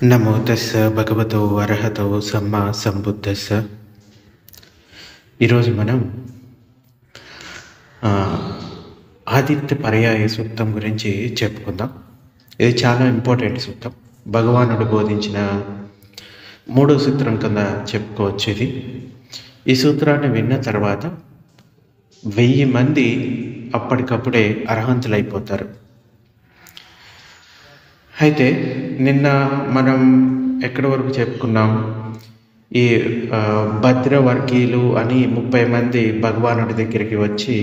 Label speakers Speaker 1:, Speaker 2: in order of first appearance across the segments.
Speaker 1: నమో తస్స భగవతో అర్హతో సమ్మా సంబుద్ధస్స. ఈరోజు మనం ఆదిత్య పర్యాయ సూక్తం గురించి చెప్పుకుందాం. ఇది చాలా ఇంపార్టెంట్ సూక్తం. భగవానుడు బోధించిన 3వ సూత్రం కింద చెప్పుకోవచ్చు. ఈ సూత్రాన్ని విన్న తర్వాత 1000 మంది అప్పటికప్పుడే అర్హంతులైపోతారు. అయితే నిన్న మనం ఎక్కడి వరకు చెప్పుకున్నాం? ఈ భద్రవర్గీయులు అని 30 మంది భగవానుడి దగ్గరికి వచ్చి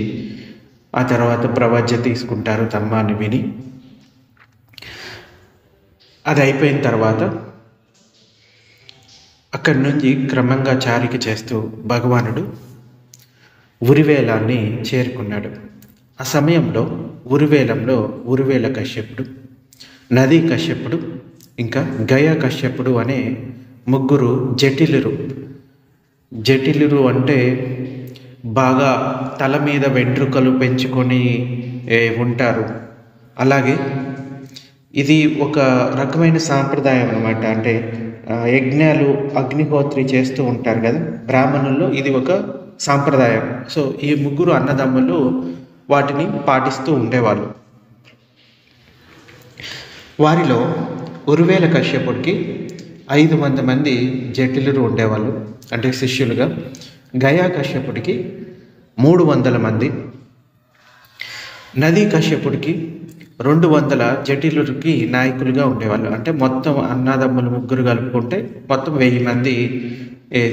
Speaker 1: ఆ తర్వాత ప్రవజ్య తీసుకుంటారు ధర్మాన్ని విని. అది అయిపోయిన తర్వాత అక్కడి నుంచి క్రమంగా చారిక చేస్తూ భగవానుడు ఉరివేలాన్ని చేరుకున్నాడు. ఆ సమయంలో ఉరివేలంలో ఉరివేల కశ్యపుడు, నదీ కశ్యపుడు, ఇంకా గయా కశ్యపుడు అనే 3 జటిలురు అంటే బాగా తల మీద వెంట్రుకలు పెంచుకొని ఉంటారు. అలాగే ఇది ఒక రకమైన సాంప్రదాయం అన్నమాట. అంటే యజ్ఞాలు అగ్నిహోత్రి చేస్తూ ఉంటారు కదా బ్రాహ్మణుల్లో, ఇది ఒక సాంప్రదాయం. సో ఈ 3 అన్నదమ్ములు వాటిని పాటిస్తూ ఉండేవాళ్ళు. వారిలో ఉరివేల కశ్యపుడికి 500 మంది జటిలురు ఉండేవాళ్ళు, అంటే శిష్యులుగా. గయా కశ్యపుడికి 300 మంది, నదీ కశ్యపుడికి 200 జటిలురికి నాయకులుగా ఉండేవాళ్ళు. అంటే మొత్తం అన్నదమ్ములు 3 కలుపుకుంటే మొత్తం 1000 మంది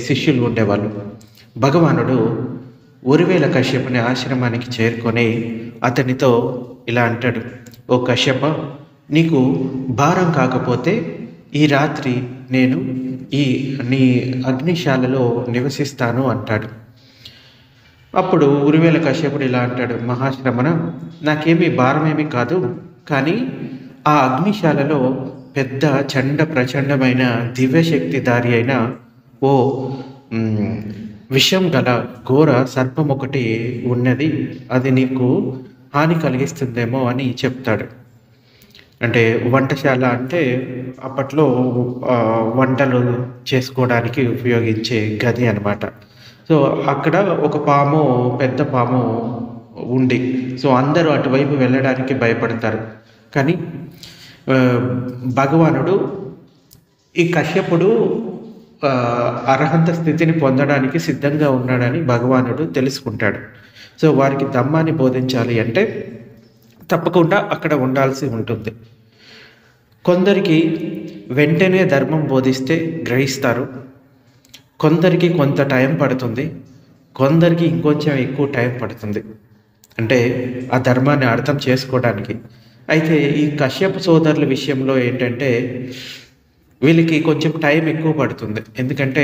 Speaker 1: శిష్యులు ఉండేవాళ్ళు. భగవానుడు ఉరివేల కశ్యపుని ఆశ్రమానికి చేరుకొని అతనితో ఇలా అంటాడు: ఓ కశ్యప, నీకు భారం కాకపోతే ఈ రాత్రి నేను నీ అగ్నిశాలలో నివసిస్తాను అంటాడు. అప్పుడు ఉరివేల కశ్యపుడు ఇలా అంటాడు: మహాశ్రమణ, నాకేమీ భారమేమీ కాదు, కానీ ఆ అగ్నిశాలలో పెద్ద ప్రచండమైన దివ్యశక్తిధారి అయిన ఓ విషం గల ఘోర సర్పం ఒకటి ఉన్నది, అది నీకు హాని కలిగిస్తుందేమో అని చెప్తాడు. అంటే వంటశాల అంటే అప్పట్లో వంటలు చేసుకోవడానికి ఉపయోగించే గది అన్నమాట. సో అక్కడ ఒక పాము, పెద్ద పాము ఉంది. సో అందరూ అటువైపు వెళ్ళడానికి భయపడతారు. కానీ భగవానుడు ఈ కశ్యపుడు అర్హంత స్థితిని పొందడానికి సిద్ధంగా ఉన్నాడని భగవానుడు తెలుసుకుంటాడు. సో వారికి ధమ్మాన్ని బోధించాలి అంటే తప్పకుండా అక్కడ ఉండాల్సి ఉంటుంది. కొందరికి వెంటనే ధర్మం బోధిస్తే గ్రహిస్తారు, కొందరికి కొంత టైం పడుతుంది, కొందరికి ఇంకొంచెం ఎక్కువ టైం పడుతుంది, అంటే ఆ ధర్మాన్ని అర్థం చేసుకోవడానికి. అయితే ఈ కశ్యప సోదరుల విషయంలో ఏంటంటే వీళ్ళకి కొంచెం టైం ఎక్కువ పడుతుంది. ఎందుకంటే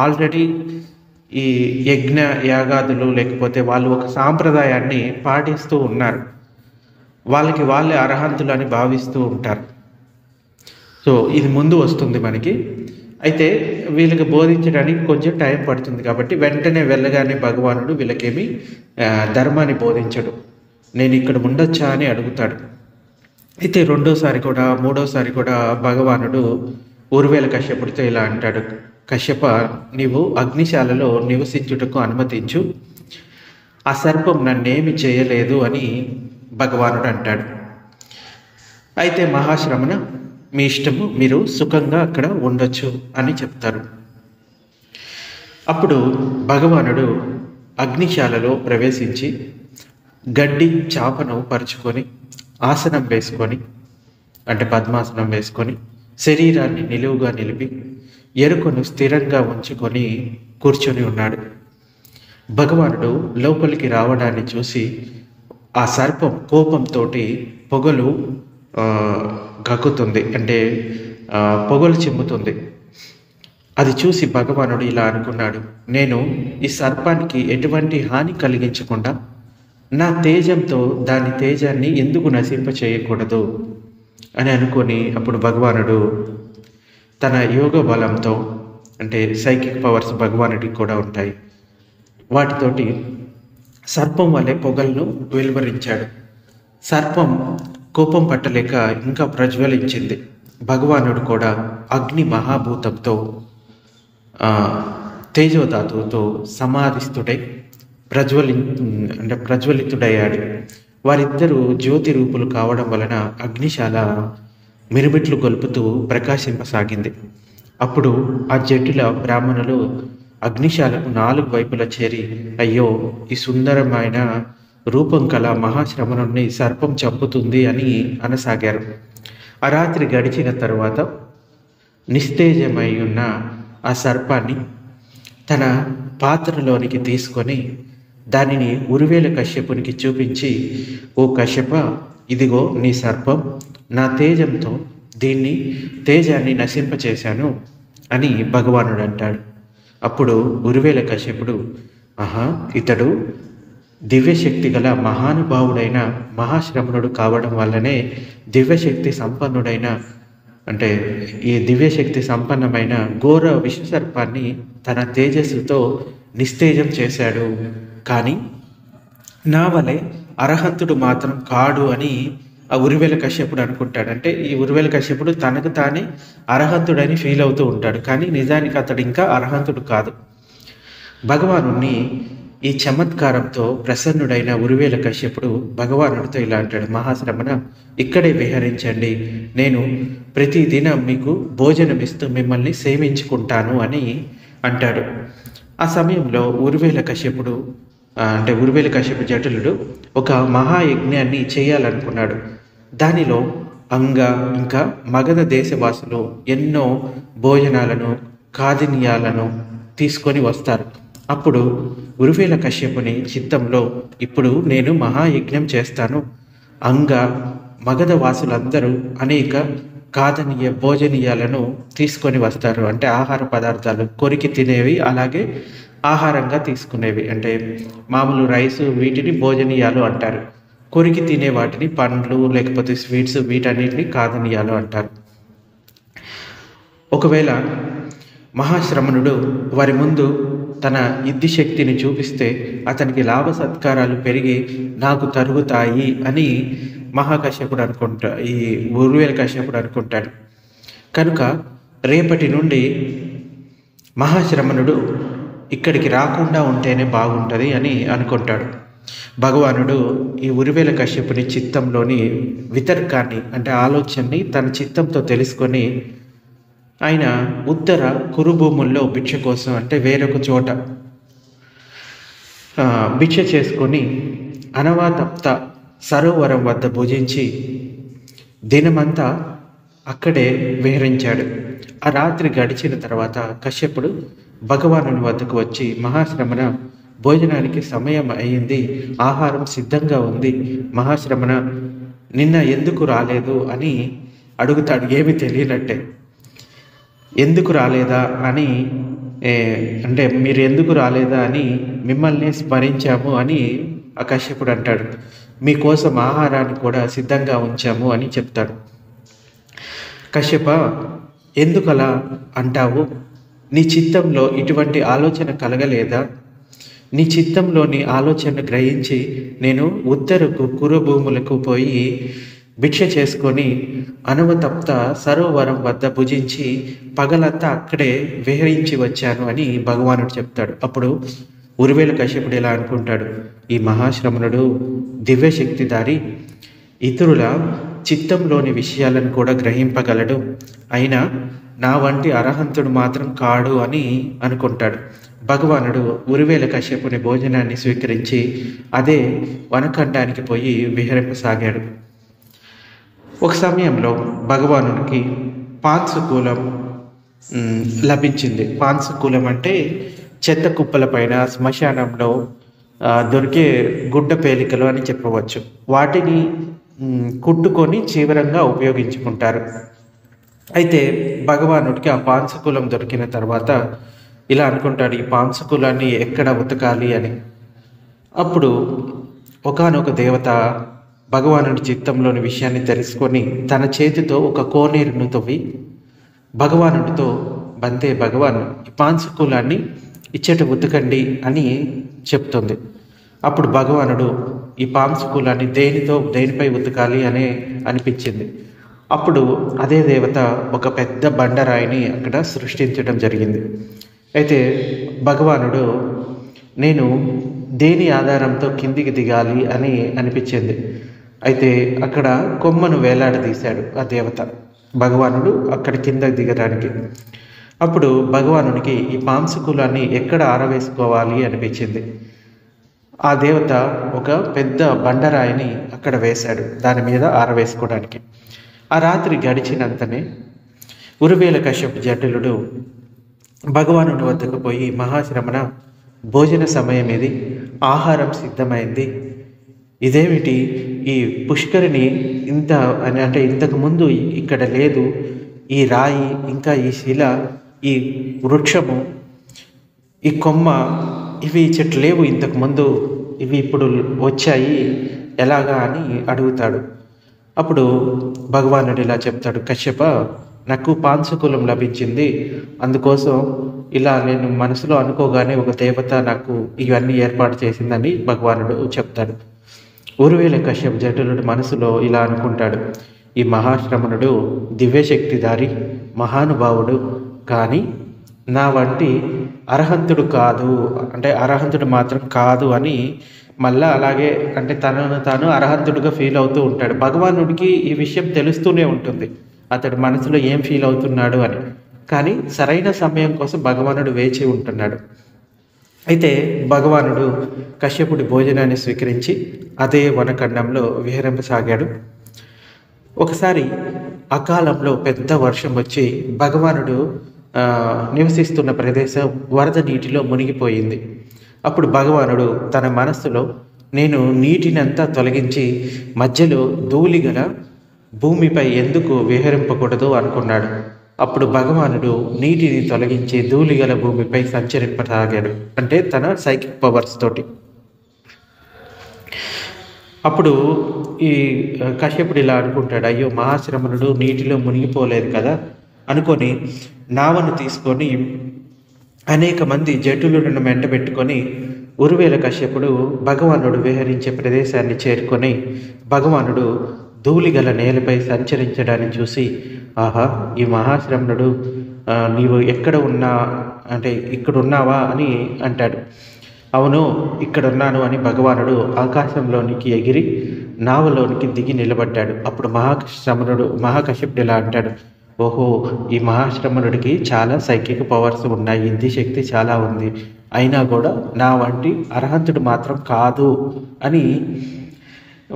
Speaker 1: ఆల్రెడీ ఈ యజ్ఞ యాగాదులు లేకపోతే వాళ్ళు ఒక సాంప్రదాయాన్ని పాటిస్తూ ఉన్నారు. వాళ్ళకి వాళ్ళే అర్హంతులు అని భావిస్తూ ఉంటారు. సో ఇది ముందు వస్తుంది మనకి. అయితే వీళ్ళకి బోధించడానికి కొంచెం టైం పడుతుంది కాబట్టి వెంటనే వెళ్ళగానే భగవానుడు వీళ్ళకేమి ధర్మాన్ని బోధించడు. నేను ఇక్కడ ఉండొచ్చా అని అడుగుతాడు. అయితే 2వసారి కూడా 3వసారి కూడా భగవానుడు ఉరివేల కశ్యపుడితో ఇలా అంటాడు: కశ్యప, నీవు అగ్నిశాలలో నివసించుటకు అనుమతించు, ఆ సర్పం నన్నేమి చేయలేదు అని భగవానుడు అంటాడు. అయితే మహాశ్రమణ, మీ ఇష్టము, మీరు సుఖంగా అక్కడ ఉండొచ్చు అని చెప్తారు. అప్పుడు భగవానుడు అగ్నిశాలలో ప్రవేశించి గడ్డి చాపను పరుచుకొని ఆసనం వేసుకొని, అంటే పద్మాసనం వేసుకొని శరీరాన్ని నిలువుగా నిలిపి ఎరుకను స్థిరంగా ఉంచుకొని కూర్చొని ఉన్నాడు. భగవానుడు లోపలికి రావడాన్ని చూసి ఆ సర్పం కోపంతో పొగలు గక్కుతుంది, అంటే పొగలు చిమ్ముతుంది. అది చూసి భగవానుడు ఇలా అనుకున్నాడు: నేను ఈ సర్పానికి ఎటువంటి హాని కలిగించకుండా నా తేజంతో దాని తేజాన్ని ఎందుకు నశింప చేయకూడదు అని అనుకొని అప్పుడు భగవానుడు తన యోగ బలంతో, అంటే సైకిక్ పవర్స్ భగవానుడికి కూడా ఉంటాయి, వాటితోటి సర్పం వలె పొగలను వెలువరించాడు. సర్పం కోపం పట్టలేక ఇంకా ప్రజ్వలించింది. భగవానుడు కూడా అగ్ని మహాభూతంతో ఆ, తేజోధాతువుతో సమాధిస్తుడై ప్రజ్వలి ప్రజ్వలితుడయ్యాడు. వారిద్దరూ జ్యోతి రూపులు కావడం వలన అగ్నిశాల మిరుమిట్లు గొలుపుతూ ప్రకాశింపసాగింది. అప్పుడు ఆ జటిల బ్రాహ్మణులు అగ్నిశాలకు 4 వైపులా చేరి, అయ్యో, ఈ సుందరమైన రూపం కల మహాశ్రమణుణ్ణి సర్పం చంపుతుంది అని అనసాగారు. ఆ రాత్రి గడిచిన తరువాత నిస్తేజమై ఉన్న ఆ సర్పాన్ని తన పాత్రలోనికి తీసుకొని దానిని ఉరువేల కశ్యపునికి చూపించి, ఓ కశ్యప, ఇదిగో నీ సర్పం, నా తేజంతో తేజాన్ని నశింపచేశాను అని భగవానుడు అంటాడు. అప్పుడు ఉరువేల కశ్యపుడు, ఇతడు దివ్యశక్తి గల మహానుభావుడైన మహాశ్రమణుడు కావడం వల్లనే దివ్యశక్తి సంపన్నుడైన ఈ దివ్యశక్తి సంపన్నమైన ఘోర విషసర్పాన్ని తన తేజస్సుతో నిస్తేజం చేశాడు. కానీ నా వలె అర్హంతుడు మాత్రం కాడు అని ఆ ఉరువేల కశ్యపుడు అనుకుంటాడు. అంటే ఈ ఉరువేల కశ్యపుడు తనకు తానే అర్హంతుడని ఫీల్ అవుతూ ఉంటాడు, కానీ నిజానికి అతడు ఇంకా అర్హంతుడు కాదు. భగవానుణ్ణి ఈ చమత్కారంతో ప్రసన్నుడైన ఉరువేల కశ్యపుడు భగవానుడితో ఇలా అంటాడు, మహాశ్రమణ, ఇక్కడే విహరించండి, నేను ప్రతిదినం మీకు భోజనమిస్తూ మిమ్మల్ని సేవించుకుంటాను అని అంటాడు. ఆ సమయంలో ఉరువేల కశ్యపుడు జటులుడు ఒక మహాయజ్ఞాన్ని చేయాలనుకున్నాడు. దానిలో ఇంకా మగధ దేశవాసులు ఎన్నో భోజనాలను, కాదినీయాలను తీసుకొని వస్తారు. అప్పుడు ఉరువేల కశ్యపుని చిత్తంలో, ఇప్పుడు నేను మహాయజ్ఞం చేస్తాను, మగధ వాసులందరూ అనేక భోజనీయాలను తీసుకొని వస్తారు. అంటే ఆహార పదార్థాలు, కొరికి తినేవి, అలాగే ఆహారంగా తీసుకునేవి. అంటే మామూలు రైసు, వీటిని భోజనీయాలు అంటారు. కొరికి తినే వాటిని పండ్లు లేకపోతే స్వీట్స్, వీటన్నిటిని కాదనీయాలు అంటారు. ఒకవేళ మహాశ్రమణుడు వారి ముందు తన యుద్ధి శక్తిని చూపిస్తే అతనికి లాభ సత్కారాలు పెరిగి నాకు తరుగుతాయి అని ఈ ఉరువేల కశ్యపుడు అనుకుంటాడు. కనుక రేపటి నుండి మహాశ్రమణుడు ఇక్కడికి రాకుండా ఉంటేనే బాగుంటుంది అని అనుకుంటాడు. భగవానుడు ఈ ఉరువేల కశ్యపుని చిత్తంలోని వితర్కాన్ని, ఆలోచనని తన చిత్తంతో తెలుసుకొని ఆయన ఉత్తర కురుభూముల్లో భిక్ష కోసం, వేరొక చోట భిక్ష చేసుకొని అనవాతప్త సరోవరం వద్ద భుజించి దినమంతా అక్కడే విహరించాడు. ఆ రాత్రి గడిచిన తర్వాత కశ్యపుడు భగవానుని వద్దకు వచ్చి, మహాశ్రమణ, భోజనానికి సమయం అయింది, ఆహారం సిద్ధంగా ఉంది, మహాశ్రమణ, నిన్న ఎందుకు రాలేదు అని అడుగుతాడు. ఏమి తెలియనట్టే, ఎందుకు రాలేదా అని మీరు ఎందుకు రాలేదా అని మిమ్మల్ని స్మరించాము అని ఆ కశ్యపుడు అంటాడు. మీకోసం ఆహారాన్ని కూడా సిద్ధంగా ఉంచాము అని చెప్తాడు. కశ్యప, ఎందుకలా అంటావు? నీ చిత్తంలో ఇటువంటి ఆలోచన కలగలేదా? నీ చిత్తంలోని ఆలోచన గ్రహించి నేను ఉత్తరకు కురుభూములకు పోయి భిక్ష చేసుకొని అనవతప్త సరోవరం వద్ద భుజించి పగలంతా అక్కడే విహరించి వచ్చాను అని భగవానుడు చెప్తాడు. అప్పుడు ఉరువేల కశ్యపుడు ఇలా అనుకుంటాడు, ఈ మహాశ్రమణుడు దివ్యశక్తిధారి, ఇతరుల చిత్తంలోని విషయాలను కూడా గ్రహింపగలడు, అయినా నా వంటి అర్హంతుడు మాత్రం కాడు అని అనుకుంటాడు. భగవానుడు ఉరువేల కశ్యపుని భోజనాన్ని స్వీకరించి అదే వనఖండానికి పోయి విహరింపసాగాడు. ఒక సమయంలో భగవానుడికి పాంశుకూలం లభించింది. పాంశుకూలం అంటే చెత్త కుప్పల పైన శ్మశానంలో దొరికే గుడ్డ పేలికలు అని చెప్పవచ్చు. వాటిని కుట్టుకొని చీవరంగా ఉపయోగించుకుంటారు. అయితే భగవానుడికి ఆ పాంశుకూలం దొరికిన తర్వాత ఇలా అనుకుంటాడు, ఈ పాంశుకూలాన్ని ఎక్కడ ఉతకాలి అని. అప్పుడు ఒకానొక దేవత భగవానుడి చిత్తంలోని విషయాన్ని తెలుసుకొని తన చేతితో ఒక కోనేరును తవ్వి భగవానుడితో, బంతే భగవాన్, ఈ పాంశుకూలాన్ని ఇచ్చట ఉతకండి అని చెప్తుంది. అప్పుడు భగవానుడు ఈ పాంశుకూలాన్ని దేనిపై ఉతకాలి అనిపించింది. అప్పుడు అదే దేవత ఒక పెద్ద బండరాయిని అక్కడ సృష్టించడం జరిగింది. అయితే భగవానుడు నేను దేని ఆధారంతో కిందికి దిగాలి అని అనిపించింది. అయితే అక్కడ కొమ్మను వేలాడదీశాడు ఆ దేవత భగవానుడు అక్కడ కిందకి దిగడానికి. అప్పుడు భగవానునికి ఈ పాంశుకులాన్ని ఎక్కడ ఆరవేసుకోవాలి అనిపించింది. ఆ దేవత ఒక పెద్ద బండరాయిని అక్కడ వేశాడు దాని మీద ఆరవేసుకోవడానికి. ఆ రాత్రి గడిచినంతనే ఉరువేల కశ్యప జటిలుడు భగవానుని వద్దకు పోయి, మహాశ్రమణ, భోజన సమయం ఇది, ఆహారం సిద్ధమైంది. ఇదేమిటి, ఈ పుష్కరిణి ఇంత అంటే ఇంతకుముందు ఇక్కడ లేదు, ఈ రాయి ఇంకా ఈ శిల, ఈ వృక్షము, ఈ కొమ్మ, ఇవి చెట్లు లేవు ఇంతకుముందు, ఇవి ఇప్పుడు వచ్చాయి, ఎలాగా అని అడుగుతాడు. అప్పుడు భగవానుడు ఇలా చెప్తాడు, కశ్యప, నాకు పాంశుకులం లభించింది, అందుకోసం ఇలా నేను మనసులో అనుకోగానే ఒక దేవత నాకు ఇవన్నీ ఏర్పాటు చేసిందని భగవానుడు చెప్తాడు. ఉరువేల కశ్యప జటులుడు మనసులో ఇలా అనుకుంటాడు, ఈ మహాశ్రమణుడు దివ్యశక్తిధారి మహానుభావుడు, కానీ నా వంటి అర్హంతుడు కాదు, అంటే అర్హంతుడు మాత్రం కాదు అని మళ్ళా అలాగే అంటే తనను తాను అర్హంతుడిగా ఫీల్ అవుతూ ఉంటాడు. భగవానుడికి ఈ విషయం తెలుస్తూనే ఉంటుంది, అతడు మనసులో ఏం ఫీల్ అవుతున్నాడు అని. కానీ సరైన సమయం కోసం భగవానుడు వేచి ఉంటున్నాడు. అయితే భగవానుడు కశ్యపుడి భోజనాన్ని స్వీకరించి అదే వనఖండంలో విహరింపసాగాడు. ఒకసారి అకాలంలో పెద్ద వర్షం వచ్చి భగవానుడు నివసిస్తున్న ప్రదేశం వరద నీటిలో మునిగిపోయింది. అప్పుడు భగవానుడు తన మనస్సులో నేను నీటినంతా తొలగించి మధ్యలో ధూళిగల భూమిపై ఎందుకు విహరింపకూడదు అనుకున్నాడు. అప్పుడు భగవానుడు నీటిని తొలగించి ధూళిగల భూమిపై సంచరింపసాగాడు, అంటే తన సైకిక్ పవర్స్ తోటి. అప్పుడు ఈ కశ్యపుడు ఇలా అనుకుంటాడు, అయ్యో మహాశ్రమణుడు నీటిలో మునిగిపోలేదు కదా అనుకొని నావను తీసుకొని అనేక మంది జటులను వెంటబెట్టుకొని ఉరువేల కశ్యపుడు భగవానుడు విహరించే ప్రదేశాన్ని చేరుకొని భగవానుడు ధూళిగల నేలపై సంచరించడాన్ని చూసి, ఆహా, ఈ మహాశ్రమణుడు నీవు ఎక్కడ ఉన్నా అంటే ఇక్కడ ఉన్నావా అని అంటాడు. అవును, ఇక్కడున్నాను అని భగవానుడు ఆకాశంలోనికి ఎగిరి నావలోనికి దిగి నిలబడ్డాడు. అప్పుడు మహాకశ్యపుడు ఇలా అంటాడు, ఓహో, ఈ మహాశ్రమణుడికి చాలా సైకిక్ పవర్స్ ఉన్నాయి, ఇంది శక్తి చాలా ఉంది, అయినా కూడా నా వంటి అర్హంతుడు మాత్రం కాదు అని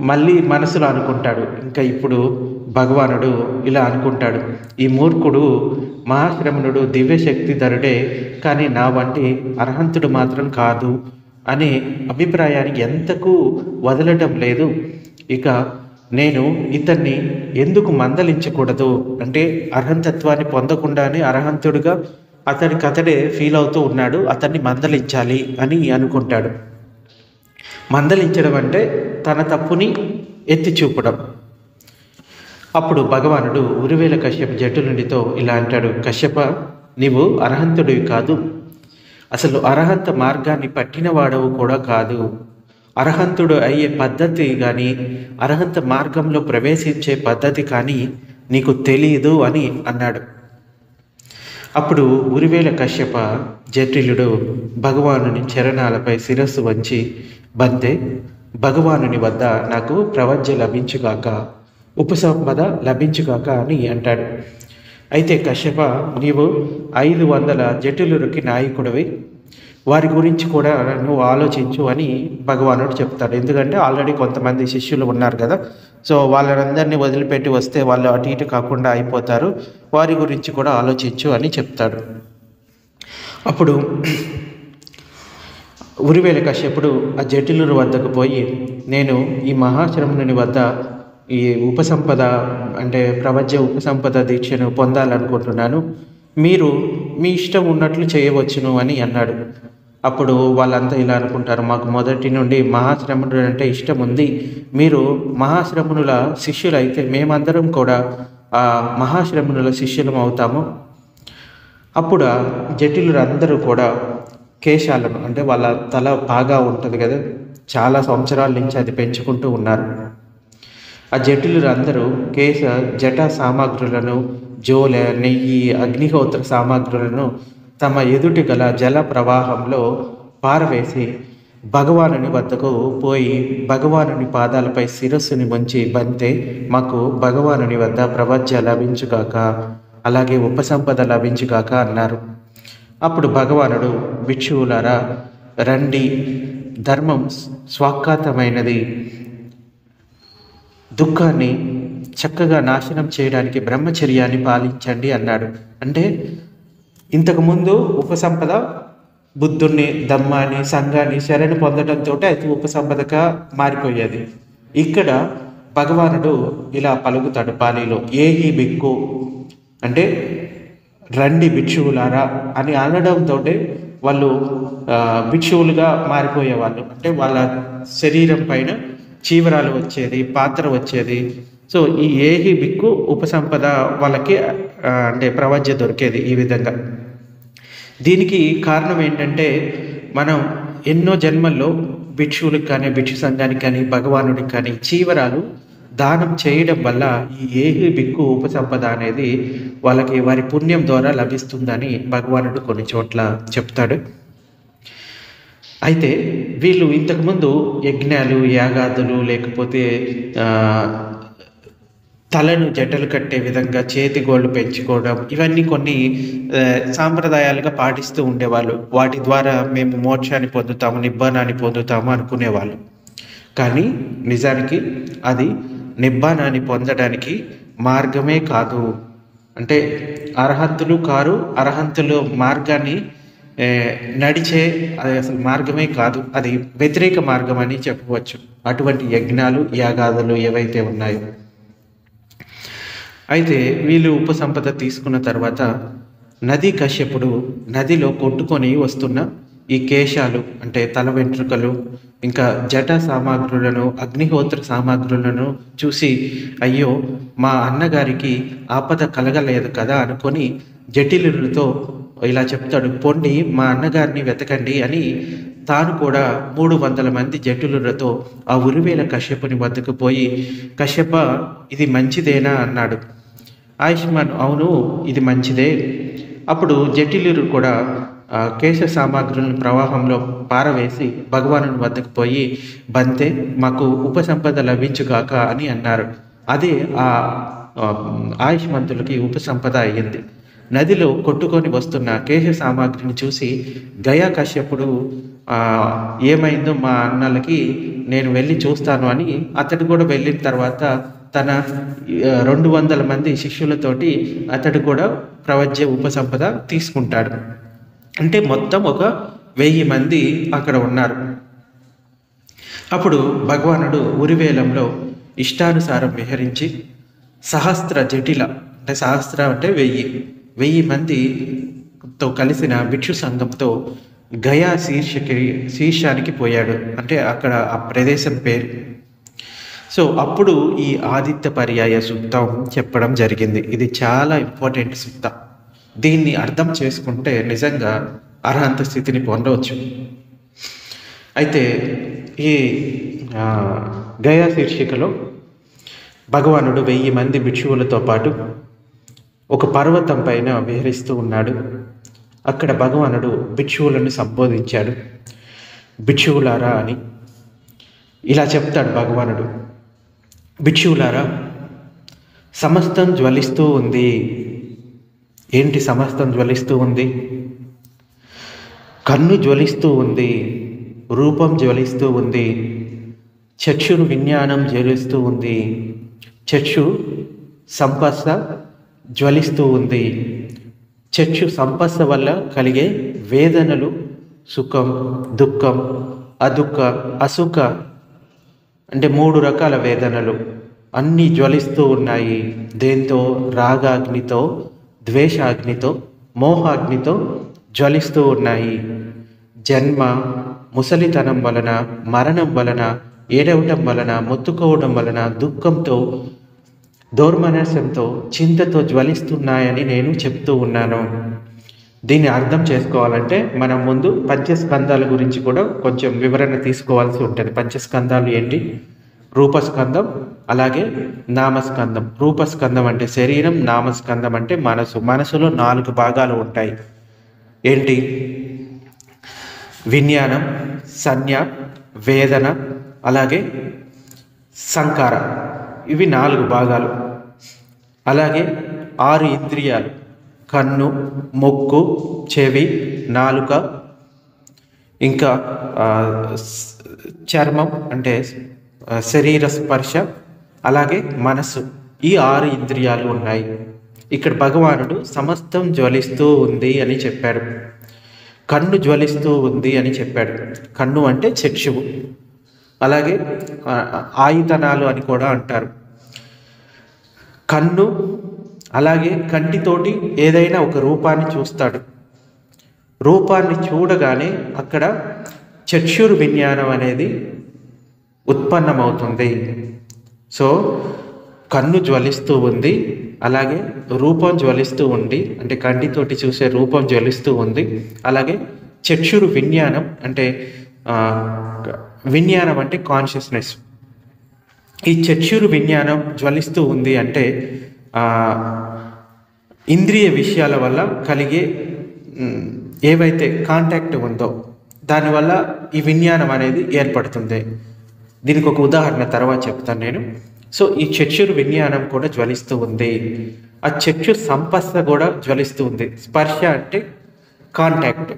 Speaker 1: మళ్ళీ మనసులో అనుకుంటాడు. ఇంకా ఇప్పుడు భగవానుడు ఇలా అనుకుంటాడు, ఈ మూర్ఖుడు మహాశ్రమణుడు దివ్యశక్తిధరుడే, కానీ నా వంటి అర్హంతుడు మాత్రం కాదు అనే అభిప్రాయానికి ఎంతకు వదలటం లేదు. ఇక నేను ఇతన్ని ఎందుకు మందలించకూడదు, అంటే అర్హంతత్వాన్ని పొందకుండానే అర్హంతుడుగా అతడే ఫీల్ అవుతూ ఉన్నాడు, అతన్ని మందలించాలి అని అనుకుంటాడు. మందలించడం అంటే తన తప్పుని ఎత్తి చూపడం. అప్పుడు భగవానుడు ఉరువేల కశ్యప జటులునితో ఇలా అంటాడు, కశ్యప, నీవు అర్హంతుడివి కాదు, అసలు అర్హంత మార్గాన్ని పట్టినవాడవు కూడా కాదు, అర్హంతుడు అయ్యే పద్ధతి కానీ అర్హంత మార్గంలో ప్రవేశించే పద్ధతి కానీ నీకు తెలియదు అని అన్నాడు. అప్పుడు ఉరివేల కశ్యప జటిలుడు భగవానుని చరణాలపై శిరస్సు వంచి, బంతే, భగవానుని వద్ద నాకు ప్రవజ్య లభించుగాక, ఉపసంపద లభించుగాక అని అంటాడు. అయితే కశ్యప, నీవు 500 జటిలురికి నాయకుడివి, వారి గురించి కూడా నువ్వు ఆలోచించు అని భగవానుడు చెప్తాడు. ఎందుకంటే ఆల్రెడీ కొంతమంది శిష్యులు ఉన్నారు కదా, సో వాళ్ళందరినీ వదిలిపెట్టి వస్తే వాళ్ళు అటు ఇటు కాకుండా అయిపోతారు, వారి గురించి కూడా ఆలోచించు అని చెప్తాడు. అప్పుడు ఉరివేల కశ్యపుడు ఆ జటిలుల వద్దకు పోయి, నేను ఈ మహాశ్రమణుని వద్ద ఈ ఉపసంపద అంటే ప్రవజ్య ఉపసంపద దీక్షను పొందాలనుకుంటున్నాను, మీరు మీ ఇష్టం ఉన్నట్లు చేయవచ్చును అని అన్నాడు. అప్పుడు వాళ్ళంతా ఇలా అనుకుంటారు, మాకు మొదటి నుండి మహాశ్రమణుడు అంటే ఇష్టం ఉంది, మీరు మహాశ్రమణుల శిష్యులు అయితే మేమందరం కూడా ఆ మహాశ్రమణుల శిష్యులం అవుతాము. అప్పుడు జటిలులు అందరూ కూడా కేశాలను అంటే వాళ్ళ తల బాగా ఉంటుంది కదా, చాలా సంవత్సరాల నుంచి అది పెంచుకుంటూ ఉన్నారు. ఆ జటిలురందరూ కేశ జట సామాగ్రులను, జోలె, నెయ్యి, అగ్నిహోత్ర సామాగ్రులను తమ ఎదుటి గల జల ప్రవాహంలో పారవేసి భగవానుని వద్దకు పోయి భగవానుని పాదాలపై శిరస్సుని ముంచి, బంతే మాకు భగవానుని వద్ద ప్రవజ్య లభించుగాక, అలాగే ఉపసంపద లభించుగాక అన్నారు. అప్పుడు భగవానుడు, భిక్షువులారా రండి, ధర్మం స్వాఖ్యాతమైనది, దుఃఖాన్ని చక్కగా నాశనం చేయడానికి బ్రహ్మచర్యాన్ని పాలించండి అన్నాడు. అంటే ఇంతకుముందు ఉపసంపద బుద్ధుణ్ణి, ధమ్మాన్ని, సంఘాన్ని శరణు పొందడంతో అది ఉపసంపదగా మారిపోయేది. ఇక్కడ భగవానుడు ఇలా పలుకుతాడు పాలీలో, ఏహి బిక్కు అంటే రండి భిక్షువులారా అని అనడంతో వాళ్ళు భిక్షువులుగా మారిపోయేవాళ్ళు. అంటే వాళ్ళ శరీరం పైన చీవరాలు వచ్చేది, పాత్ర వచ్చేది. సో ఈ ఏహి బిక్కు ఉపసంపద వాళ్ళకి అంటే ప్రవజ్య దొరికేది ఈ విధంగా. దీనికి కారణం ఏంటంటే మనం ఎన్నో జన్మల్లో భిక్షువులకు కానీ, భిక్షు సంఘానికి కానీ, భగవానుడికి కానీ చీవరాలు దానం చేయడం వల్ల ఈ ఏహి బిక్కు ఉపసంపద అనేది వాళ్ళకి వారి పుణ్యం ద్వారా లభిస్తుందని భగవానుడు కొన్ని చోట్ల చెప్తాడు. అయితే వీళ్ళు ఇంతకుముందు యజ్ఞాలు, యాగాదులు, లేకపోతే తలను జటలు కట్టే విధంగా చేతి గోళ్ళు పెంచుకోవడం, ఇవన్నీ కొన్ని సాంప్రదాయాలుగా పాటిస్తూ ఉండేవాళ్ళు. వాటి ద్వారా మేము మోక్షాన్ని పొందుతాము, నిబ్బానాన్ని పొందుతాము అనుకునేవాళ్ళు. కానీ నిజానికి అది నిబ్బానాన్ని పొందడానికి మార్గమే కాదు. అంటే అర్హంతులు కారు, అర్హంతులు మార్గాన్ని నడిచే అది అసలు మార్గమే కాదు, అది వ్యతిరేక మార్గం అని చెప్పవచ్చు. అటువంటి యజ్ఞాలు, యాగాదులు ఏవైతే ఉన్నాయో. అయితే వీళ్ళు ఉపసంపద తీసుకున్న తర్వాత నది కశ్యపుడు నదిలో కొట్టుకొని వస్తున్న ఈ కేశాలు అంటే తల వెంట్రుకలు, ఇంకా జట సామాగ్రులను, అగ్నిహోత్ర సామాగ్రులను చూసి అయ్యో మా అన్నగారికి ఆపద కలగలేదు కదా అనుకొని జటిలులతో ఇలా చెప్తాడు, పొండి మా అన్నగారిని వెతకండి అని తాను కూడా 300 మంది జటిలులతో ఆ ఉరివేల కశ్యపుని వద్దకు పోయి, కశ్యప ఇది మంచిదేనా అన్నాడు. ఆయుష్మాన్ అవును ఇది మంచిదే. అప్పుడు జటిలురు కూడా కేశ సామాగ్రులను ప్రవాహంలో పారవేసి భగవానుని వద్దకు పోయి, బంతే మాకు ఉపసంపద లభించుగాక అని అన్నారు. అదే ఆ ఆయుష్మంతులకి ఉపసంపద అయ్యింది. నదిలో కొట్టుకొని వస్తున్న కేశ సామాగ్రిని చూసి గయా కశ్యపుడు ఏమైందో మా అన్నలకి నేను వెళ్ళి చూస్తాను అని అతడు కూడా వెళ్ళిన తర్వాత తన 200 మంది శిష్యులతోటి అతడు కూడా ప్రవజ్య ఉపసంపద తీసుకుంటాడు. అంటే మొత్తం ఒక 1000 మంది అక్కడ ఉన్నారు. అప్పుడు భగవానుడు ఉరివేలంలో ఇష్టానుసారం విహరించి సహస్ర జటిల అంటే సహస్ర అంటే 1000 మందితో కలిసిన భిక్షు సంఘంతో గయా శీర్షానికి పోయాడు. అంటే అక్కడ ఆ ప్రదేశం పేరు. సో అప్పుడు ఈ ఆదిత్య పర్యాయ సూక్తం చెప్పడం జరిగింది. ఇది చాలా ఇంపార్టెంట్ సూక్తం. దీన్ని అర్థం చేసుకుంటే నిజంగా అర్హంత స్థితిని పొందవచ్చు. అయితే ఈ గయా శీర్షికలో భగవానుడు 1000 మంది భిక్షువులతో పాటు ఒక పర్వతం పైన విహరిస్తూ ఉన్నాడు. అక్కడ భగవానుడు భిక్షువులను సంబోధించాడు. భిక్షువులారా అని ఇలా చెప్తాడు భగవానుడు, భిక్షువులారా సమస్తం జ్వలిస్తూ ఉంది. ఏంటి సమస్తం జ్వలిస్తూ ఉంది? కన్ను జ్వలిస్తూ ఉంది, రూపం జ్వలిస్తూ ఉంది, చక్షురు విజ్ఞానం జ్వలిస్తూ ఉంది, చక్షు సంపస్స జ్వలిస్తూ ఉంది. చక్షు సంపస్స వల్ల కలిగే వేదనలు, సుఖం, దుఃఖం, అదుఃఖ, అసుఖ అంటే 3 రకాల వేదనలు అన్నీ జ్వలిస్తూ ఉన్నాయి. దేంతో? రాగాగ్నితో, ద్వేషాగ్నితో, మోహాగ్నితో జ్వలిస్తూ ఉన్నాయి. జన్మ, ముసలితనం వలన, మరణం వలన, ఏడవటం వలన, మొత్తుకోవడం వలన, దుఃఖంతో, దౌర్మనస్యంతో, చింతతో జ్వలిస్తున్నాయని నేను చెప్తూ ఉన్నాను. దీన్ని అర్థం చేసుకోవాలంటే మనం ముందు పంచస్కందాల గురించి కూడా కొంచెం వివరణ తీసుకోవాల్సి ఉంటుంది. పంచస్కందాలు ఏంటి? రూపస్కందం, అలాగే నామస్కందం. రూపస్కందం అంటే శరీరం, నామస్కందం అంటే మనసు. మనసులో 4 భాగాలు ఉంటాయి. ఏంటి? విజ్ఞానం, సంజ్ఞ, వేదన, అలాగే సంకార. ఇవి 4 భాగాలు. అలాగే 6 ఇంద్రియాలు: కన్ను, ముక్కు, చెవి, నాలుక, ఇంకా చర్మం అంటే శరీర స్పర్శ, అలాగే మనసు. ఈ 6 ఇంద్రియాలు ఉన్నాయి. ఇక్కడ భగవానుడు సమస్తం జ్వలిస్తూ ఉంది అని చెప్పాడు. కన్ను జ్వలిస్తూ ఉంది అని చెప్పాడు. కన్ను అంటే చక్షువు. అలాగే ఆయుధనాలు అని కూడా అంటారు. కన్ను అలాగే కంటితోటి ఏదైనా ఒక రూపాన్ని చూస్తాడు. రూపాన్ని చూడగానే అక్కడ చక్షుర్ విజ్ఞానం అనేది ఉత్పన్నమవుతుంది. సో కన్ను జ్వలిస్తూ ఉంది, అలాగే రూపం జ్వలిస్తూ ఉంది, అంటే కంటితోటి చూసే రూపం జ్వలిస్తూ ఉంది. అలాగే చక్షురు విజ్ఞానం అంటే విజ్ఞానం అంటే కాన్షియస్నెస్. ఈ చక్షురు విజ్ఞానం జ్వలిస్తూ ఉంది అంటే ఇంద్రియ విషయాల వల్ల కలిగే ఏవైతే కాంటాక్ట్ ఉందో దానివల్ల ఈ విజ్ఞానం అనేది ఏర్పడుతుంది. దీనికి ఒక ఉదాహరణ తర్వాత చెప్తాను నేను. సో ఈ చక్షుర్ విజ్ఞానం కూడా జ్వలిస్తూ ఉంది. ఆ చక్షుర్ సంపస్స కూడా జ్వలిస్తూ ఉంది. స్పర్శ అంటే కాంటాక్ట్,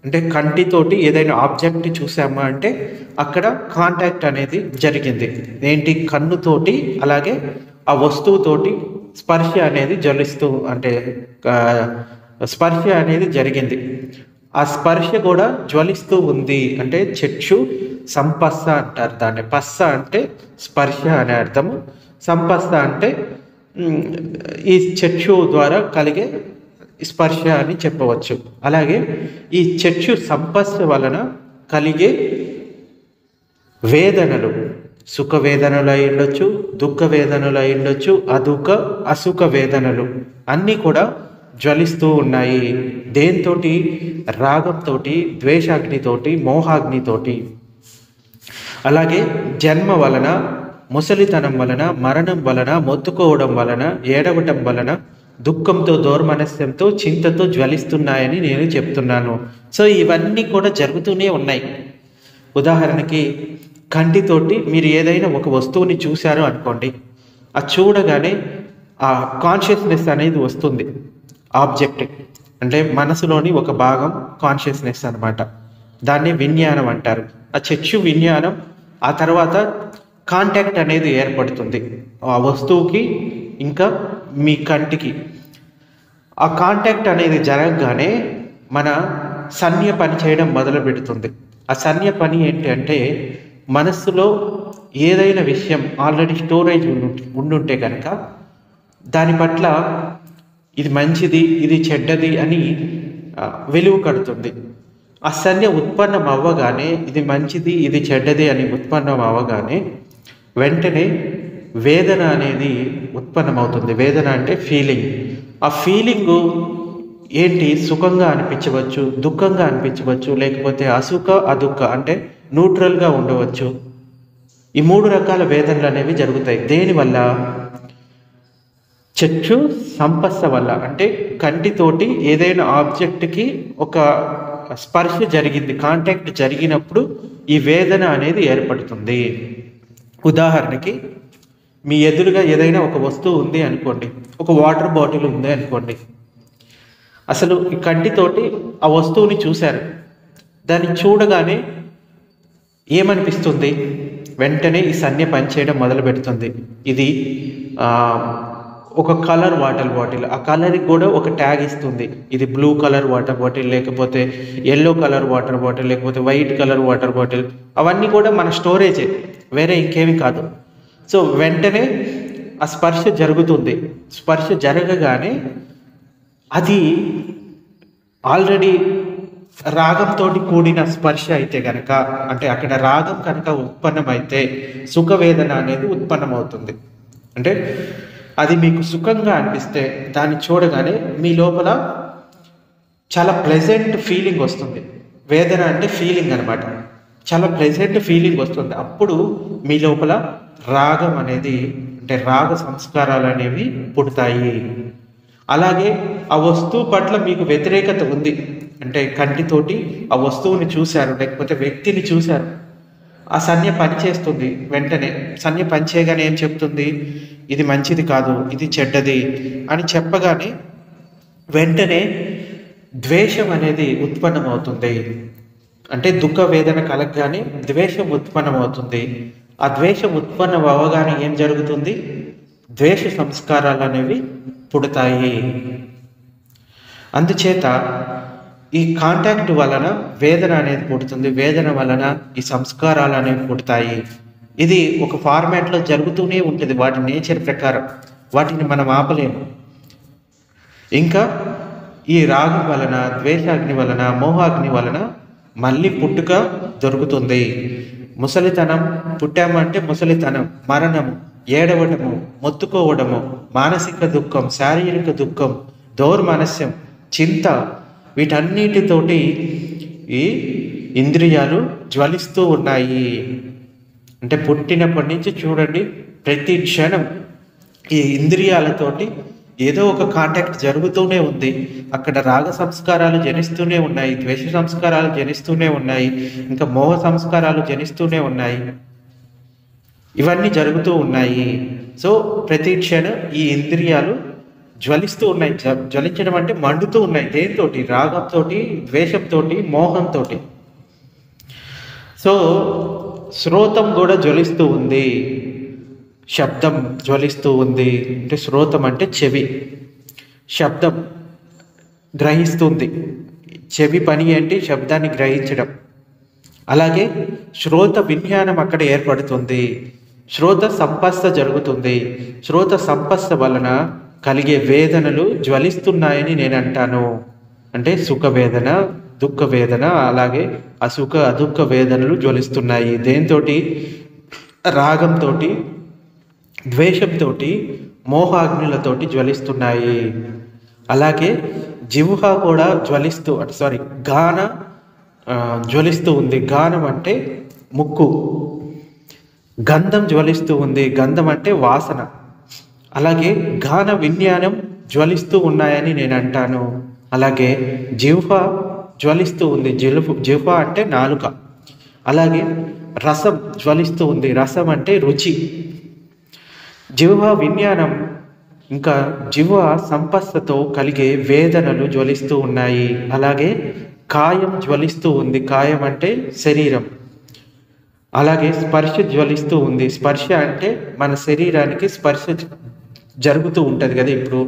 Speaker 1: అంటే కంటితోటి ఏదైనా ఆబ్జెక్ట్ చూసామా అంటే అక్కడ కాంటాక్ట్ అనేది జరిగింది. ఏంటి? కన్నుతోటి అలాగే ఆ వస్తువుతోటి స్పర్శ అనేది జ్వలిస్తూ, అంటే స్పర్శ అనేది జరిగింది. ఆ స్పర్శ కూడా జ్వలిస్తూ ఉంది అంటే చక్షు సంపస్స అంటారు దాన్ని. పస్స అంటే స్పర్శ అనే అర్థము, సంపస్స అంటే ఈ చక్షు ద్వారా కలిగే స్పర్శ అని చెప్పవచ్చు. అలాగే ఈ చక్షు సంపస్స వలన కలిగే వేదనలు, సుఖ వేదనలు అయి ఉండొచ్చు, దుఃఖ వేదనలు అయి ఉండొచ్చు, అసుఖ వేదనలు అన్నీ కూడా జ్వలిస్తూ ఉన్నాయి. దేంతోటి? రాగంతోటి, ద్వేషాగ్నితోటి, మోహాగ్నితోటి. అలాగే జన్మ వలన, ముసలితనం వలన, మరణం వలన, మొత్తుకోవడం వలన, ఏడవటం వలన, దుఃఖంతో, దౌర్మనస్యంతో, చింతతో జ్వలిస్తున్నాయని నేను చెప్తున్నాను. సో ఇవన్నీ కూడా జరుగుతూనే ఉన్నాయి. ఉదాహరణకి కంటితోటి మీరు ఏదైనా ఒక వస్తువుని చూశారు అనుకోండి, అది చూడగానే ఆ కాన్షియస్నెస్ అనేది వస్తుంది. ఆబ్జెక్ట్ అంటే మనసులోని ఒక భాగం కాన్షియస్నెస్ అన్నమాట. దాన్ని విజ్ఞానం అంటారు. ఆ చక్షు విజ్ఞానం, ఆ తర్వాత కాంటాక్ట్ అనేది ఏర్పడుతుంది ఆ వస్తువుకి ఇంకా మీ కంటికి. ఆ కాంటాక్ట్ అనేది జరగగానే మన సంజ్ఞ పని చేయడం మొదలు పెడుతుంది. ఆ సంజ్ఞ పని ఏంటి అంటే మనస్సులో ఏదైనా విషయం ఆల్రెడీ స్టోరేజ్ ఉండుంటే కనుక దాని పట్ల ఇది మంచిది, ఇది చెడ్డది అని వెలుగు కడుతుంది. ఆ సంజ్ఞ ఉత్పన్నం అవ్వగానే ఇది మంచిది, ఇది చెడ్డది అని ఉత్పన్నం అవ్వగానే వెంటనే వేదన అనేది ఉత్పన్నమవుతుంది. వేదన అంటే ఫీలింగ్. ఆ ఫీలింగు ఏంటి? సుఖంగా అనిపించవచ్చు, దుఃఖంగా అనిపించవచ్చు, లేకపోతే అసుఖ అదుఃఖ అంటే న్యూట్రల్గా ఉండవచ్చు. ఈ 3 రకాల వేదనలు అనేవి జరుగుతాయి. దేనివల్ల? చక్షు సంపస్స వల్ల. అంటే కంటితోటి ఏదైనా ఆబ్జెక్ట్కి ఒక స్పర్శ జరిగింది, కాంటాక్ట్ జరిగినప్పుడు ఈ వేదన అనేది ఏర్పడుతుంది. ఉదాహరణకి మీ ఎదురుగా ఏదైనా ఒక వస్తువు ఉంది అనుకోండి, ఒక వాటర్ బాటిల్ ఉంది అనుకోండి. అసలు ఈ కంటితోటి ఆ వస్తువుని చూశారు, దాన్ని చూడగానే ఏమనిపిస్తుంది? వెంటనే ఈ సంజ్ఞ పనిచేయడం మొదలు పెడుతుంది. ఇది ఒక కలర్ వాటర్ బాటిల్, ఆ కలర్కి కూడా ఒక ట్యాగ్ ఇస్తుంది. ఇది బ్లూ కలర్ వాటర్ బాటిల్, లేకపోతే ఎల్లో కలర్ వాటర్ బాటిల్, లేకపోతే వైట్ కలర్ వాటర్ బాటిల్. అవన్నీ కూడా మన స్టోరేజే, వేరే ఇంకేమీ కాదు. సో వెంటనే ఆ స్పర్శ జరుగుతుంది. స్పర్శ జరగగానే అది ఆల్రెడీ రాగంతో కూడిన స్పర్శ అయితే కనుక, అంటే అక్కడ రాగం కనుక ఉత్పన్నమైతే సుఖవేదన అనేది ఉత్పన్నమవుతుంది. అంటే అది మీకు సుఖంగా అనిపిస్తే దాన్ని చూడగానే మీ లోపల చాలా ప్లెజెంట్ ఫీలింగ్ వస్తుంది. వేదన అంటే ఫీలింగ్ అనమాట. చాలా ప్లెజెంట్ ఫీలింగ్ వస్తుంది. అప్పుడు మీ లోపల రాగం అనేది అంటే రాగ సంస్కారాలు అనేవి పుడతాయి. అలాగే ఆ వస్తువు పట్ల మీకు వ్యతిరేకత ఉంది అంటే కంటితోటి ఆ వస్తువుని చూశారు, లేకపోతే వ్యక్తిని చూశారు, ఆ సంజ్ఞ పనిచేస్తుంది. వెంటనే సంజ్ఞ పనిచేయగానే ఏం చెప్తుంది? ఇది మంచిది కాదు, ఇది చెడ్డది అని చెప్పగానే వెంటనే ద్వేషం అనేది ఉత్పన్నమవుతుంది. అంటే దుఃఖ వేదన కలగగానే ద్వేషం ఉత్పన్నమవుతుంది. ఆ ద్వేషం ఉత్పన్నం అవ్వగానే ఏం జరుగుతుంది? ద్వేష సంస్కారాలు అనేవి పుడతాయి. అందుచేత ఈ కాంటాక్ట్ వలన వేదన అనేది పుడుతుంది, వేదన వలన ఈ సంస్కారాలు అనేవి పుడతాయి. ఇది ఒక ఫార్మాట్లో జరుగుతూనే ఉంటుంది వాటి నేచర్ ప్రకారం, వాటిని మనం ఆపలేము. ఇంకా ఈ రాగం వలన, ద్వేషాగ్ని వలన, మోహాగ్ని వలన మళ్ళీ పుట్టుక దొరుకుతుంది. ముసలితనం, పుట్టామంటే ముసలితనం, మరణము, ఏడవడము, మొత్తుకోవడము, మానసిక దుఃఖం, శారీరక దుఃఖం, దౌర్మానస్యం, చింత, వీటన్నిటితోటి ఈ ఇంద్రియాలు జ్వలిస్తూ ఉన్నాయి. అంటే పుట్టినప్పటి నుంచి చూడండి, ప్రతి క్షణం ఈ ఇంద్రియాలతోటి ఏదో ఒక కాంటాక్ట్ జరుగుతూనే ఉంది. అక్కడ రాగ సంస్కారాలు జనిస్తూనే ఉన్నాయి, ద్వేష సంస్కారాలు జనిస్తూనే ఉన్నాయి, ఇంకా మోహ సంస్కారాలు జనిస్తూనే ఉన్నాయి. ఇవన్నీ జరుగుతూ ఉన్నాయి. సో ప్రతి క్షణం ఈ ఇంద్రియాలు జ్వలిస్తూ ఉన్నాయి. జ్వలించడం అంటే మండుతూ ఉన్నాయి. దేంతో? రాగంతో, ద్వేషంతో, మోహంతో. సో శ్రోతం కూడా జ్వలిస్తూ ఉంది, శబ్దం జ్వలిస్తూ ఉంది. అంటే శ్రోతం అంటే చెవి, శబ్దం గ్రహిస్తుంది. చెవి పని ఏంటి? శబ్దాన్ని గ్రహించడం. అలాగే శ్రోత విజ్ఞానం అక్కడ ఏర్పడుతుంది, శ్రోత సంపస్స జరుగుతుంది. శ్రోత సంపస్స వలన కలిగే వేదనలు జ్వలిస్తున్నాయని నేను అంటాను. అంటే సుఖ వేదన, దుఃఖ వేదన, అలాగే అసుఖ అదుఃఖ వేదనలు జ్వలిస్తున్నాయి. దేంతో? రాగంతో, ద్వేషంతో, మోహాగ్నులతోటి జ్వలిస్తున్నాయి. అలాగే జిహ్వ కూడా గాన జ్వలిస్తూ ఉంది. గానం అంటే ముక్కు. గంధం జ్వలిస్తూ ఉంది, గంధం అంటే వాసన. అలాగే గాన విజ్ఞానం జ్వలిస్తూ ఉన్నాయని నేను అంటాను. అలాగే జిహ్వ జ్వలిస్తూ ఉంది, జిహ్వ అంటే నాలుక. అలాగే రసం జ్వలిస్తూ ఉంది, రసం అంటే రుచి. జిహ్వ విజ్ఞానం ఇంకా జిహ్వ సంపస్సతో కలిగే వేదనలు జ్వలిస్తూ ఉన్నాయి. అలాగే కాయం జ్వలిస్తూ ఉంది, కాయం అంటే శరీరం. అలాగే స్పర్శ జ్వలిస్తూ ఉంది. స్పర్శ అంటే మన శరీరానికి స్పర్శ జరుగుతూ ఉంటుంది కదా. ఇప్పుడు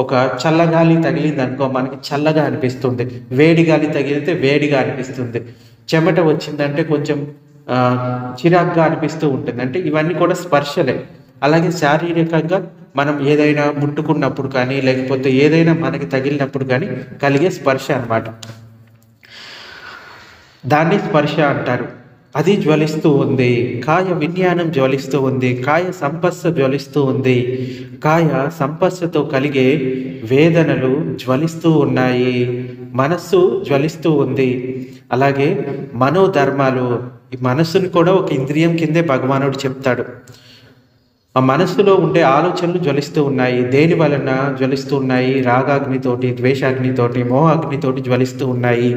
Speaker 1: ఒక చల్లగాలి తగిలింది అనుకో, మనకి చల్లగా అనిపిస్తుంది. వేడి గాలి తగిలితే వేడిగా అనిపిస్తుంది. చెమట వచ్చిందంటే కొంచెం చిరాగ్గా అనిపిస్తూ ఉంటుంది. అంటే ఇవన్నీ కూడా స్పర్శలే. అలాగే శారీరకంగా మనం ఏదైనా ముట్టుకున్నప్పుడు కానీ, లేకపోతే ఏదైనా మనకి తగిలినప్పుడు కానీ కలిగే స్పర్శ అన్నమాట. దాన్ని స్పర్శ అంటారు. అది జ్వలిస్తూ ఉంది. కాయ విజ్ఞానం జ్వలిస్తూ ఉంది, కాయ సంపస్స జ్వలిస్తూ ఉంది. కాయ సంపస్సతో కలిగే వేదనలు జ్వలిస్తూ ఉన్నాయి. మనస్సు జ్వలిస్తూ ఉంది. అలాగే మనోధర్మాలు, ఈ మనస్సుని కూడా ఒక ఇంద్రియం కిందే భగవానుడు చెప్తాడు. ఆ మనస్సులో ఉండే ఆలోచనలు జ్వలిస్తూ ఉన్నాయి. దేని వలన జ్వలిస్తూ ఉన్నాయి? రాగాగ్నితోటి, ద్వేషాగ్నితోటి, మోహాగ్నితోటి జ్వలిస్తూ ఉన్నాయి.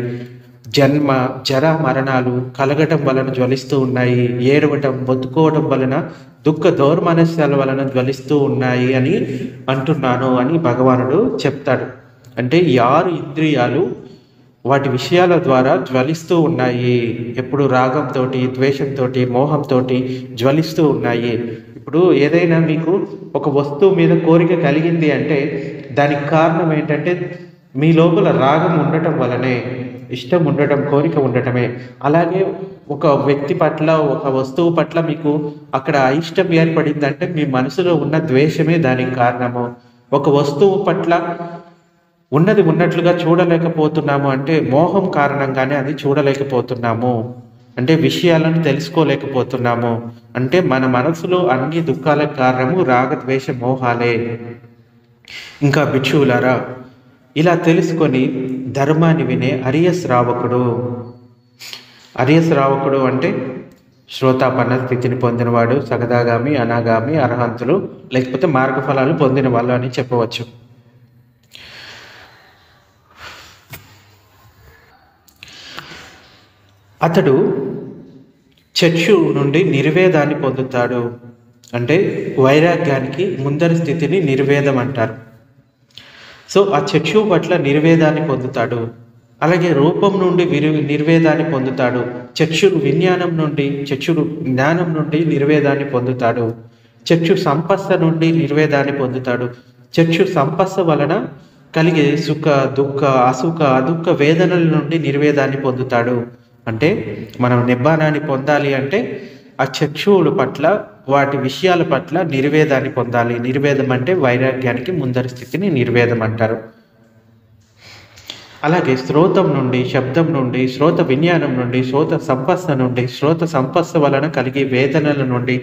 Speaker 1: జన్మ, జర, మరణాలు కలగటం వలన జ్వలిస్తూ ఉన్నాయి. ఏడవటం, బతుకోవడం వలన, దుఃఖ దౌర్మానస్యాల వలన జ్వలిస్తూ ఉన్నాయి అని అంటున్నాను అని భగవానుడు చెప్తాడు. అంటే ఈ 6 ఇంద్రియాలు వాటి విషయాల ద్వారా జ్వలిస్తూ ఉన్నాయి. ఎప్పుడు రాగంతో, ద్వేషంతో, మోహంతో జ్వలిస్తూ ఉన్నాయి. ఇప్పుడు ఏదైనా మీకు ఒక వస్తువు మీద కోరిక కలిగింది అంటే దానికి కారణం ఏంటంటే మీ లోపల రాగం ఉండటం వలనే, ఇష్టం ఉండటం, కోరిక ఉండటమే. అలాగే ఒక వ్యక్తి పట్ల, ఒక వస్తువు పట్ల మీకు అక్కడ అయిష్టం ఏర్పడిందంటే మీ మనసులో ఉన్న ద్వేషమే దానికి కారణము. ఒక వస్తువు పట్ల ఉన్నది ఉన్నట్లుగా చూడలేకపోతున్నాము అంటే మోహం కారణంగానే అది చూడలేకపోతున్నాము. అంటే విషయాలను తెలుసుకోలేకపోతున్నాము. అంటే మన మనసులో అన్ని దుఃఖాలకు కారణము రాగద్వేష మోహాలే. ఇంకా భిక్షువులారా, ఇలా తెలుసుకొని ధర్మాన్ని వినే అరియ శ్రావకుడు. అరియ శ్రావకుడు అంటే శ్రోతాపన్న స్థితిని పొందినవాడు సగదాగామి, అనాగామి, అర్హంతులు, లేకపోతే మార్గఫలాలు పొందిన వాళ్ళు అని చెప్పవచ్చు. అతడు చక్షు నుండి నిర్వేదాన్ని పొందుతాడు. అంటే వైరాగ్యానికి ముందరి స్థితిని నిర్వేదం అంటారు. సో ఆ చక్షు పట్ల నిర్వేదాన్ని పొందుతాడు. అలాగే రూపం నుండి నిర్వేదాన్ని పొందుతాడు. చక్షురు విజ్ఞానం నుండి, చక్షురు జ్ఞానం నుండి నిర్వేదాన్ని పొందుతాడు. చక్షు సంపస్స నుండి నిర్వేదాన్ని పొందుతాడు. చక్షు సంపస్స వలన కలిగే సుఖ, దుఃఖ, అసుఖ, అదుఃఖ వేదనల నుండి నిర్వేదాన్ని పొందుతాడు. అంటే మనం నిబ్బానాన్ని పొందాలి అంటే ఆ చక్షువుల పట్ల, వాటి విషయాల పట్ల నిర్వేదాన్ని పొందాలి. నిర్వేదం అంటే వైరాగ్యానికి ముందరి స్థితిని నిర్వేదం అంటారు. అలాగే శ్రోతం నుండి, శబ్దం నుండి, శ్రోత విజ్ఞానం నుండి, శ్రోత సంపస్స నుండి, శ్రోత సంపస్స వలన కలిగే వేదనల నుండి,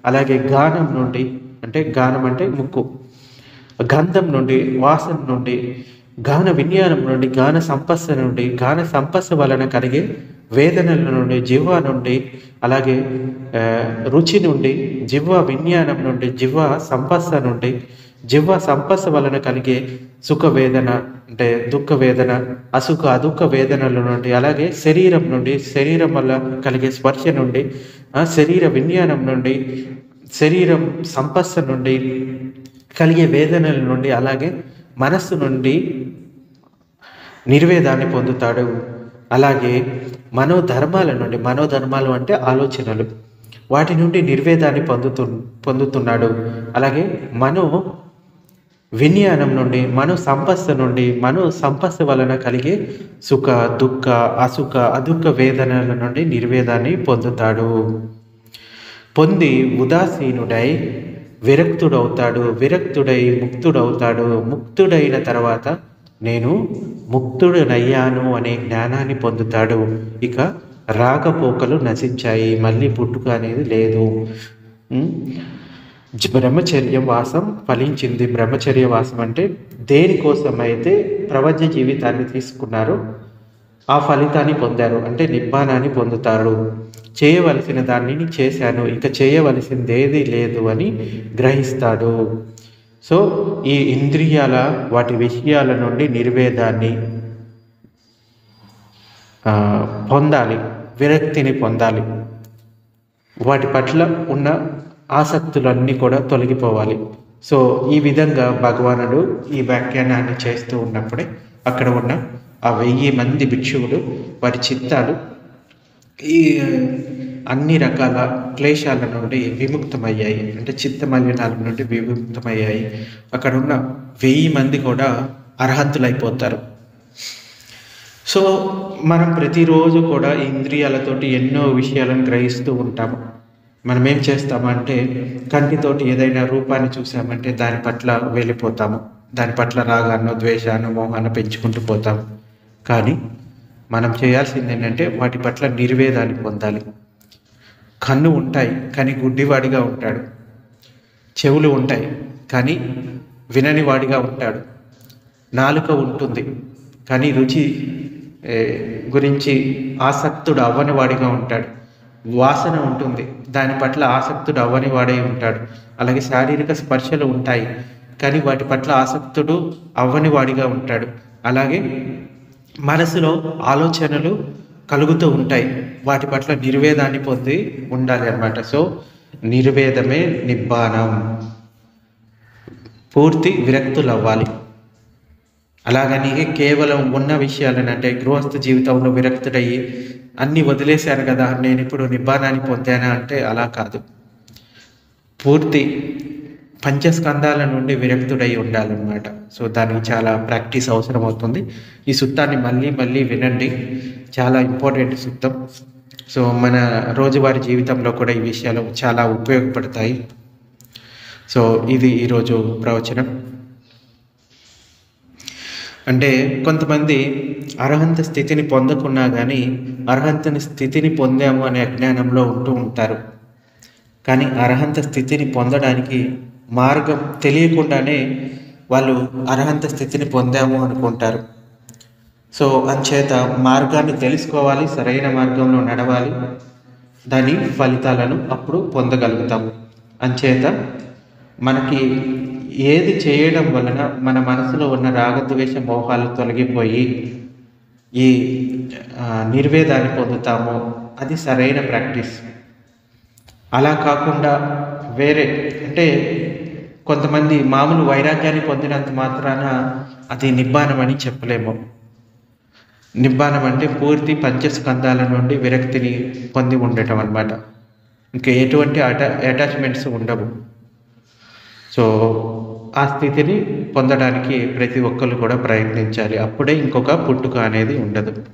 Speaker 1: అలాగే గానం నుండి, అంటే గానం అంటే ముక్కు, గంధం నుండి, వాసన నుండి, గాన విజ్ఞానం నుండి, గాన సంపస్స నుండి, గాన సంపస్స వలన కలిగే వేదనల నుండి, జిహ్వ నుండి, అలాగే రుచి నుండి, జిహ్వ విజ్ఞానం నుండి, జిహ్వ సంపస్స నుండి, జిహ్వ సంపస్స వలన కలిగే సుఖ వేదన అంటే దుఃఖ వేదన, అసుఖ అదుఃఖ వేదనల నుండి, అలాగే శరీరం నుండి, శరీరం వల్ల కలిగే స్పర్శ నుండి, శరీర విజ్ఞానం నుండి, శరీరం సంపస్స నుండి కలిగే వేదనల నుండి, అలాగే మనస్సు నుండి నిర్వేదాన్ని పొందుతాడు. అలాగే మనోధర్మాల నుండి, మనోధర్మాలు అంటే ఆలోచనలు, వాటి నుండి నిర్వేదాన్ని పొందుతున్నాడు. అలాగే మనో విజ్ఞానం నుండి, మనో సంపస్స నుండి, మనో సంపస్స వలన కలిగే సుఖ, దుఃఖ, అసుఖ, అదుఃఖ వేదనల నుండి నిర్వేదాన్ని పొందుతాడు. పొంది ఉదాసీనుడై విరక్తుడవుతాడు. విరక్తుడై ముక్తుడవుతాడు. ముక్తుడైన తర్వాత నేను ముక్తుడనయ్యాను అనే జ్ఞానాన్ని పొందుతాడు. ఇక రాకపోకలు నశించాయి, మళ్ళీ పుట్టుక అనేది లేదు. బ్రహ్మచర్య వాసం ఫలించింది. బ్రహ్మచర్య వాసం అంటే దేనికోసమైతే ప్రపంచ జీవితాన్ని తీసుకున్నారో ఆ ఫలితాన్ని పొందారు, అంటే నిబ్బానాన్ని పొందుతారు. చేయవలసిన దానిని చేశాను, ఇక చేయవలసింది ఏదీ లేదు అని గ్రహిస్తాడు. సో ఈ ఇంద్రియాల, వాటి విషయాల నుండి నిర్వేదాన్ని పొందాలి, విరక్తిని పొందాలి. వాటి పట్ల ఉన్న ఆసక్తులన్నీ కూడా తొలగిపోవాలి. సో ఈ విధంగా భగవానుడు ఈ వ్యాఖ్యానాన్ని చేస్తూ ఉన్నప్పుడే అక్కడ ఉన్న ఆ 1000 మంది భిక్షువులు వారి చిత్తాలు ఈ అన్ని రకాల క్లేశాల నుండి విముక్తమయ్యాయి, అంటే చిత్త మలినాల నుండి విముక్తమయ్యాయి. అక్కడ ఉన్న 1000 మంది కూడా అర్హంతులైపోతారు. సో మనం ప్రతిరోజు కూడా ఇంద్రియాలతోటి ఎన్నో విషయాలను గ్రహిస్తూ ఉంటాము. మనం ఏం చేస్తామంటే కంటితోటి ఏదైనా రూపాన్ని చూసామంటే దాని పట్ల వెళ్ళిపోతాము, దాని పట్ల రాగాన్నో, ద్వేషాన్ని, మోహాన్ని పెంచుకుంటూ పోతాము. కానీ మనం చేయాల్సింది ఏంటంటే వాటి పట్ల నిర్వేదాన్ని పొందాలి. కన్ను ఉంటాయి కానీ గుడ్డివాడిగా ఉంటాడు. చెవులు ఉంటాయి కానీ వినని వాడిగా ఉంటాడు. నాలుక ఉంటుంది కానీ రుచి గురించి ఆసక్తుడు అవ్వని వాడిగా ఉంటాడు. వాసన ఉంటుంది, దాని పట్ల ఆసక్తుడు అవ్వని వాడై ఉంటాడు. అలాగే శారీరక స్పర్శలు ఉంటాయి కానీ వాటి పట్ల ఆసక్తుడు అవ్వని వాడిగా ఉంటాడు. అలాగే మనసులో ఆలోచనలు కలుగుతూ ఉంటాయి, వాటి పట్ల నిర్వేదాన్ని పొంది ఉండాలి అన్నమాట. సో నిర్వేదమే నిబ్బానం, పూర్తి విరక్తులు అవ్వాలి. అలాగని కేవలం ఉన్న విషయాలను, అంటే గృహస్థ జీవితంలో విరక్తుడయ్యి అన్నీ వదిలేశాను కదా నేను ఇప్పుడు నిబ్బానాన్ని పొందానా అంటే అలా కాదు. పూర్తి పంచస్కందాల నుండి విరక్తుడై ఉండాలన్నమాట. సో దానికి చాలా ప్రాక్టీస్ అవసరం అవుతుంది. ఈ సుత్తాన్ని మళ్ళీ మళ్ళీ వినండి, చాలా ఇంపార్టెంట్ సుత్తం. సో మన రోజువారీ జీవితంలో కూడా ఈ విషయాలు చాలా ఉపయోగపడతాయి. సో ఇది ఈరోజు ప్రవచనం. అంటే కొంతమంది అర్హంత స్థితిని పొందకున్నా కానీ అర్హంత స్థితిని పొందాము అనే అజ్ఞానంలో ఉంటూ ఉంటారు. కానీ అర్హంత స్థితిని పొందడానికి మార్గం తెలియకుండానే వాళ్ళు అర్హంత స్థితిని పొందాము అనుకుంటారు. సో అంచేత మార్గాన్ని తెలుసుకోవాలి, సరైన మార్గంలో నడవాలి. దాని ఫలితాలను అప్పుడు పొందగలుగుతాము. అంచేత మనకి ఏది చేయడం వలన మన మనసులో ఉన్న రాగద్వేష మోహాలు తొలగిపోయి ఈ నిర్వేదాన్ని పొందుతామో అది సరైన ప్రాక్టీస్. అలా కాకుండా వేరే అంటే కొంతమంది మామూలు వైరాగ్యాన్ని పొందినంత మాత్రాన అది నిబ్బానం అని చెప్పలేము. నిబ్బానం అంటే పూర్తి పంచస్కందాల నుండి విరక్తిని పొంది ఉండటం అన్నమాట. ఇంకా ఎటువంటి అటాచ్మెంట్స్ ఉండవు. సో ఆ స్థితిని పొందడానికి ప్రతి ఒక్కరు కూడా ప్రయత్నించాలి. అప్పుడే ఇంకొక పుట్టుక అనేది ఉండదు.